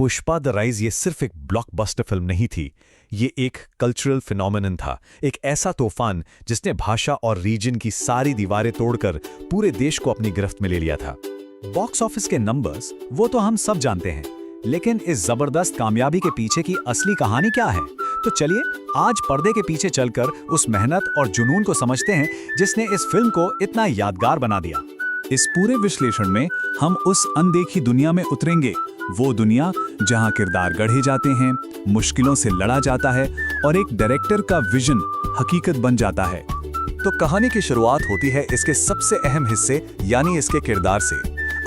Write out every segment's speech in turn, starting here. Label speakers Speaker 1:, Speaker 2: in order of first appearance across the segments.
Speaker 1: Pushpa the rise ये सिर्फ एक ब्लॉकबस्टर फिल्म नहीं थी, ये एक कल्चरल फिनोमिनन था, एक ऐसा तूफान जिसने भाषा और रीजन की सारी दीवारें तोड़कर पूरे देश को अपनी गिरफ्त में ले लिया था।
Speaker 2: बॉक्स ऑफिस के नंबर्स वो तो हम सब जानते हैं, लेकिन इस जबरदस्त कामयाबी के पीछे की असली कहानी क्या है? तो चलिए आज पर्दे के पीछे चलकर उस मेहनत और जुनून को समझते हैं जिसने इस फिल्म को इतना यादगार बना दिया। इस पूरे विश्लेषण में हम उस अनदेखी दुनिया में उतरेंगे, वो दुनिया जहां किरदार गढ़े जाते हैं, मुश्किलों से लड़ा जाता है और एक डायरेक्टर का विजन हकीकत बन जाता है।
Speaker 1: तो कहानी की शुरुआत होती है इसके सबसे अहम हिस्से यानी इसके किरदार से।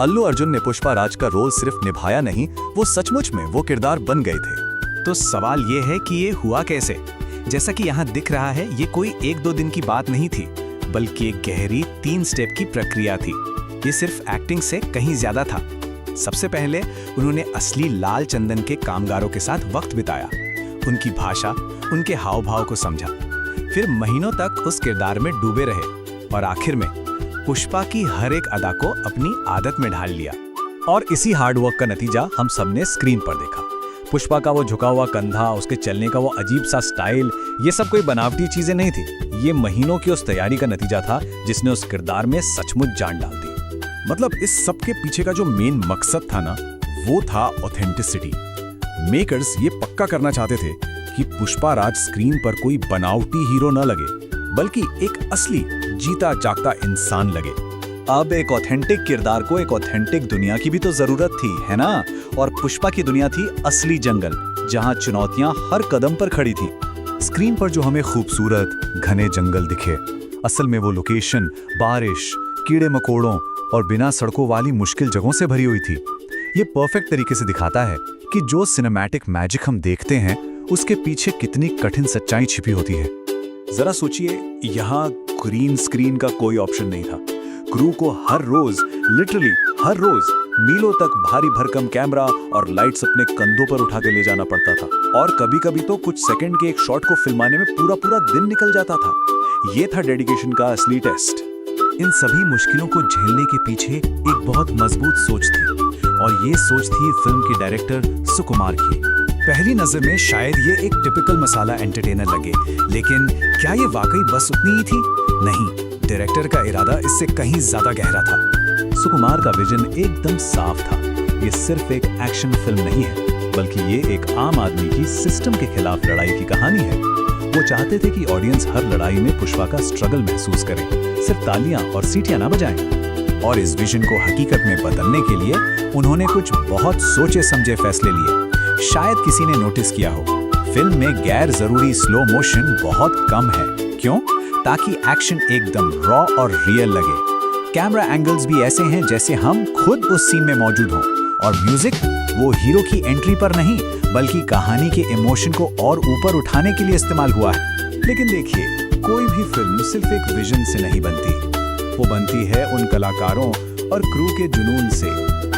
Speaker 1: अल्लू अर्जुन ने पुष्पा राज का रोल सिर्फ निभाया नहीं, वो सचमुच में वो किरदार बन गए थे।
Speaker 2: तो सवाल ये है कि ये हुआ कैसे? जैसा कि यहाँ दिख रहा है, ये कोई 1-2 दिन की बात नहीं थी, बल्कि एक गहरी 3 स्टेप की प्रक्रिया थी। ये सिर्फ एक्टिंग से कहीं ज्यादा था। सबसे पहले उन्होंने असली लाल चंदन के कामगारों के साथ वक्त बिताया, उनकी भाषा, उनके हाव भाव को समझा, फिर महीनों तक उस किरदार में डूबे रहे और आखिर में पुष्पा की हर एक अदा को अपनी आदत में ढाल लिया।
Speaker 1: और इसी हार्डवर्क का नतीजा हम सबने स्क्रीन पर देखा। पुष्पा का वो झुका हुआ कंधा, उसके चलने का वो अजीब सा स्टाइल, ये सब कोई बनावटी चीजें नहीं थी, ये महीनों की उस तैयारी का नतीजा था जिसने उस किरदार में सचमुच जान डाल दी। मतलब इस सब के पीछे का जो मेन मकसद था ना, वो था ऑथेंटिसिटी। मेकर्स ये पक्का करना चाहते थे कि पुष्पा राज स्क्रीन पर कोई बनावटी हीरो न लगे, बल्कि एक असली जीता जागता इंसान लगे।
Speaker 2: अब एक ऑथेंटिक किरदार को एक ऑथेंटिक दुनिया की भी तो जरूरत थी, है ना? और पुष्पा की दुनिया थी असली जंगल, जहां चुनौतियां हर कदम पर खड़ी थी।
Speaker 1: स्क्रीन पर जो हमें खूबसूरत घने जंगल दिखे, असल में वो लोकेशन बारिश, कीड़े मकोड़ों और बिना सड़कों वाली मुश्किल जगहों से भरी हुई थी। ये परफेक्ट तरीके से दिखाता है कि जो सिनेमैटिक मैजिक हम देखते हैं, उसके पीछे कितनी कठिन सच्चाई छिपी होती है।
Speaker 2: जरा सोचिए, यहाँ ग्रीन स्क्रीन का कोई ऑप्शन नहीं था। क्रू को हर रोज, लिटरली हर रोज मीलों तक भारी भरकम कैमरा और लाइट्स अपने कंधों पर उठा के ले जाना पड़ता था, और कभी-कभी तो कुछ सेकंड के एक शॉट को फिल्माने में पूरा दिन निकल जाता था। ये था डेडिकेशन का असली टेस्ट। इन सभी मुश्किलों को झेलने के पीछे एक बहुत मजबूत सोच थी, और ये सोच थी फिल्म के डायरेक्टर सुकुमार की। पहली नजर में शायद ये एक टिपिकल मसाला एंटरटेनर लगे, लेकिन क्या ये वाकई बस उतनी ही थी? नहीं, डायरेक्टर का इरादा इससे कहीं ज्यादा गहरा था। सुकुमार का विजन एकदम साफ था। ये सिर्फ एक एक्शन फिल्म नहीं है, बल्कि ये एक आम आदमी की सिस्टम के खिलाफ लड़ाई की कहानी है। वो चाहते थे कि ऑडियंस हर लड़ाई में पुष्पा का स्ट्रगल महसूस करे, सिर्फ तालियां और सीटियां ना बजाएं। और इस विजन को हकीकत में बदलने के लिए उन्होंने कुछ बहुत सोचे समझे फैसले लिए। शायद किसी ने नोटिस किया हो, फिल्म में गैर जरूरी स्लो मोशन बहुत कम है। क्यों? ताकि एक्शन एकदम रॉ और रियल लगे। कैमरा एंगल्स भी ऐसे हैं जैसे हम खुद उस सीन में मौजूद हों, और म्यूजिक वो हीरो की एंट्री पर नहीं, बल्कि कहानी के इमोशन को और ऊपर उठाने के लिए इस्तेमाल हुआ है। लेकिन देखिए, कोई भी फिल्म सिर्फ एक विजन से नहीं बनती, वो बनती है उन कलाकारों और क्रू के जुनून से,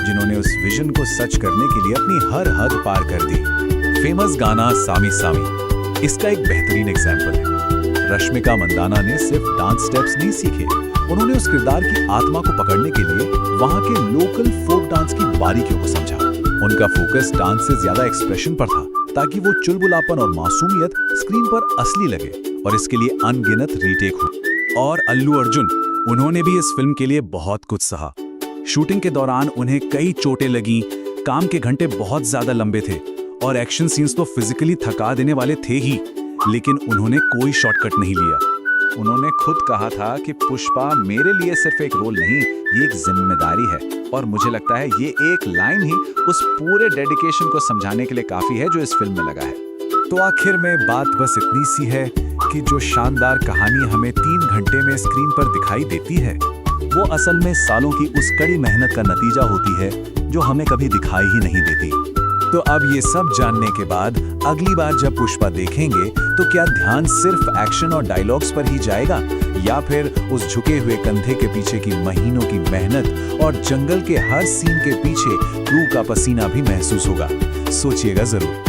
Speaker 2: जिन्होंने उस विजन को सच करने के लिए अपनी हर हद पार कर दी। फेमस गाना सामी सामी इसका एक बेहतरीन एग्जाम्पल है। रश्मिका मंदाना ने सिर्फ डांस स्टेप्स नहीं सीखे, उन्होंने उस किरदार की आत्मा को पकड़ने के लिए वहां के लोकल फोक डांस की बारीकियों को समझा। उनका फोकस डांस से ज्यादा एक्सप्रेशन पर था, ताकि वो चुलबुलापन और मासूमियत स्क्रीन पर असली लगे, और इसके लिए अनगिनत रीटेक हुए। और अल्लू अर्जुन, उन्होंने भी इस फिल्म के लिए बहुत कुछ सहा। शूटिंग के दौरान उन्हें कई चोटें लगीं, काम के घंटे बहुत ज्यादा लंबे थे, और एक्शन सीन्स तो फिजिकली थका देने वाले थे ही, लेकिन उन्होंने कोई शॉर्टकट नहीं लिया। उन्होंने खुद कहा था कि पुष्पा मेरे लिए सिर्फ एक रोल नहीं, ये एक जिम्मेदारी है, और मुझे लगता है ये एक लाइन ही उस पूरे डेडिकेशन को समझाने के लिए काफी है जो इस फिल्म में लगा है। तो आखिर में बात बस इतनी सी है कि जो शानदार कहानी हमें 3 घंटे में स्क्रीन पर दिखाई देती है, वो असल में सालों की उस कड़ी मेहनत का नतीजा होती है जो हमें कभी दिखाई ही नहीं देती। तो अब ये सब जानने के बाद अगली बार जब पुष्पा देखेंगे, तो क्या ध्यान सिर्फ एक्शन और डायलॉग्स पर ही जाएगा, या फिर उस झुके हुए कंधे के पीछे की महीनों की मेहनत और जंगल के हर सीन के पीछे क्रू का पसीना भी महसूस होगा? सोचिएगा जरूर।